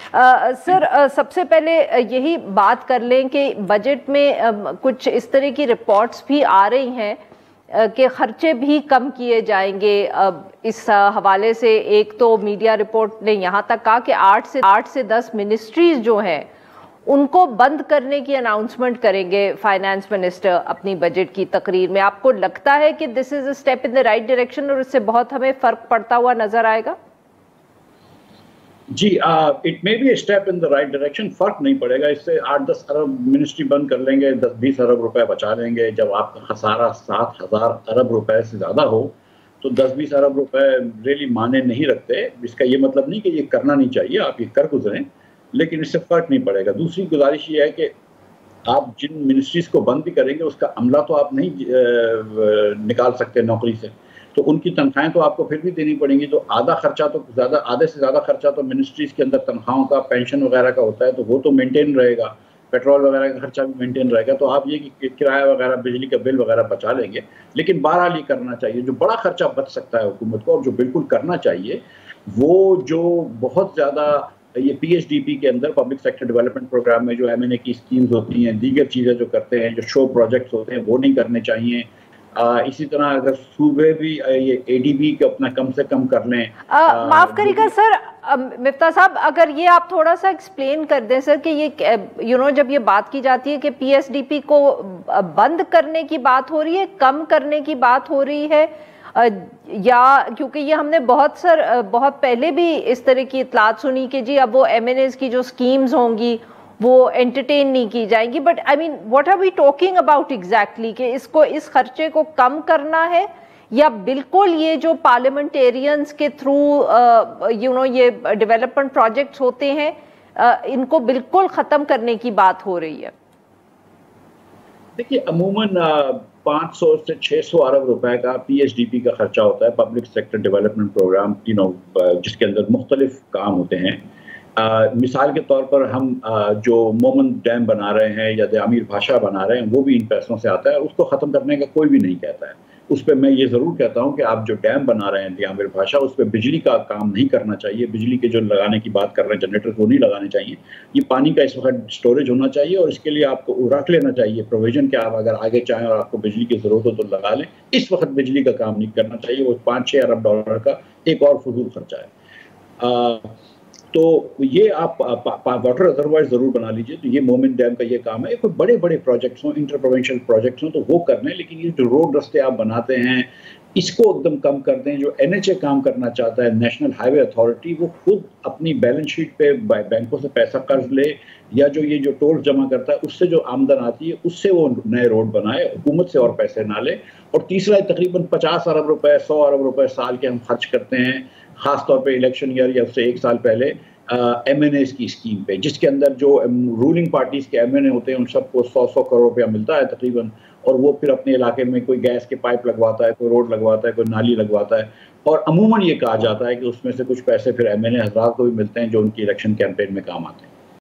Sir, सबसे पहले यही बात कर लें कि बजट में कुछ इस तरह की रिपोर्ट्स भी आ रही हैं कि खर्चे भी कम किए जाएंगे। इस हवाले से एक तो मीडिया रिपोर्ट ने यहाँ तक कहा कि 8 से 10 मिनिस्ट्रीज जो हैं उनको बंद करने की अनाउंसमेंट करेंगे फाइनेंस मिनिस्टर अपनी बजट की तकरीर में। आपको लगता है कि this is a step in the right direction और इससे बहुत हमें फर्क पड़ता हुआ नजर आएगा? जी, it may be a step in the right direction. फर्क नहीं पड़ेगा इससे। 8-10 अरब मिनिस्ट्री बंद कर लेंगे, 10-20 अरब रुपए बचा लेंगे। जब आपका खसारा 7,000 अरब रुपए से ज़्यादा हो तो 10-20 अरब रुपए रियली माने नहीं रखते। इसका ये मतलब नहीं कि ये करना नहीं चाहिए, आप ये कर गुजरें, लेकिन इससे फ़र्क नहीं पड़ेगा। दूसरी गुजारिश ये है कि आप जिन मिनिस्ट्रीज़ को बंद भी करेंगे उसका अमला तो आप नहीं निकाल सकते नौकरी से, तो उनकी तनख्वाहें तो आपको फिर भी देनी पड़ेंगी। तो आधा खर्चा तो आधे से ज़्यादा खर्चा तो मिनिस्ट्रीज़ के अंदर तनख्वाहों का, पेंशन वगैरह का होता है, तो वो तो मेंटेन रहेगा। पेट्रोल वगैरह का खर्चा भी मेंटेन रहेगा। तो आप ये कि किराया वगैरह, बिजली का बिल वगैरह बचा लेंगे। लेकिन बहरहाल ये करना चाहिए। जो बड़ा खर्चा बच सकता है हुकूमत को और जो बिल्कुल करना चाहिए, वो जो बहुत ज़्यादा ये पीएचडीपी के अंदर, पब्लिक सेक्टर डेवलपमेंट प्रोग्राम में जो एमएनए की स्कीम्स होती हैं, दीगर चीज़ें जो करते हैं, जो शो प्रोजेक्ट्स होते हैं, वो नहीं करने चाहिए। इसी तरह अगर सूबे भी ये एडीबी को अपना कम से कम कर लें। माफ करिएगा सर, मिफ्ता साहब, अगर ये आप थोड़ा सा एक्सप्लेन कर दें सर कि ये जब ये बात की जाती है कि पीएसडीपी को बंद करने की बात हो रही है, कम करने की बात हो रही है, या क्योंकि ये हमने बहुत पहले भी इस तरह की इतलात सुनी कि जी अब वो एमएनएस की जो स्कीम्स होंगी वो एंटरटेन नहीं की जाएंगी। But I mean what are we talking about exactly, कि इसको, इस खर्चे को कम करना है या बिल्कुल ये जो पार्लियामेंटेरियंस के थ्रू ये डेवलपमेंट प्रोजेक्ट्स होते हैं इनको बिल्कुल खत्म करने की बात हो रही है? देखिए, अमूमन 500 से 600 अरब रुपए का पीएचडीपी का खर्चा होता है, पब्लिक सेक्टर डेवलपमेंट प्रोग्राम, जिसके अंदर मुख्तलिफ काम होते हैं। मिसाल के तौर पर हम जो मोमन डैम बना रहे हैं या दामिर भाषा बना रहे हैं, वो भी इन पैसों से आता है। उसको ख़त्म करने का कोई भी नहीं कहता है। उस पर मैं ये ज़रूर कहता हूँ कि आप जो डैम बना रहे हैं दामिर भाषा, उस पर बिजली का काम नहीं करना चाहिए। बिजली के जो लगाने की बात कर रहे हैं जनरेटर, वो नहीं लगाने चाहिए। ये पानी का इस वक्त स्टोरेज होना चाहिए और इसके लिए आपको रख लेना चाहिए प्रोविजन, कि आप अगर आगे चाहें और आपको बिजली की ज़रूरत हो तो लगा लें। इस वक्त बिजली का काम नहीं करना चाहिए। वो 5-6 अरब डॉलर का एक और फजूल खर्चा है। तो ये आप वाटर रिजर्वायर ज़रूर बना लीजिए। तो ये मोमिन डैम का ये काम है। कोई बड़े बड़े प्रोजेक्ट्स हों, इंटर प्रोविंशियल प्रोजेक्ट्स हों, तो वो करने। लेकिन ये जो रोड रास्ते आप बनाते हैं, इसको एकदम कम कर दें। जो एनएचए काम करना चाहता है, नेशनल हाईवे अथॉरिटी, वो खुद अपनी बैलेंस शीट पे बैंकों से पैसा कर्ज ले, या जो टोल जमा करता है उससे जो आमदन आती है उससे वो नए रोड बनाए, हुकूमत से और पैसे ना ले। और तीसरा, तकरीबन 50 अरब रुपए, 100 अरब रुपए साल के हम खर्च करते हैं, खास तौर पे इलेक्शन ईयर या उससे 1 साल पहले, एमएनएस की स्कीम पे, जिसके अंदर जो रूलिंग पार्टीज के एमएनए होते हैं उन सबको 100-100 करोड़ रुपया मिलता है तकरीबन। और वो फिर अपने इलाके में कोई गैस के पाइप लगवाता है, कोई रोड लगवाता है, कोई नाली लगवाता है। और अमूमन ये कहा जाता है कि उसमें से कुछ पैसे फिर एमएनए हज़रात को भी मिलते हैं जो उनकी इलेक्शन कैंपेन में काम आते हैं।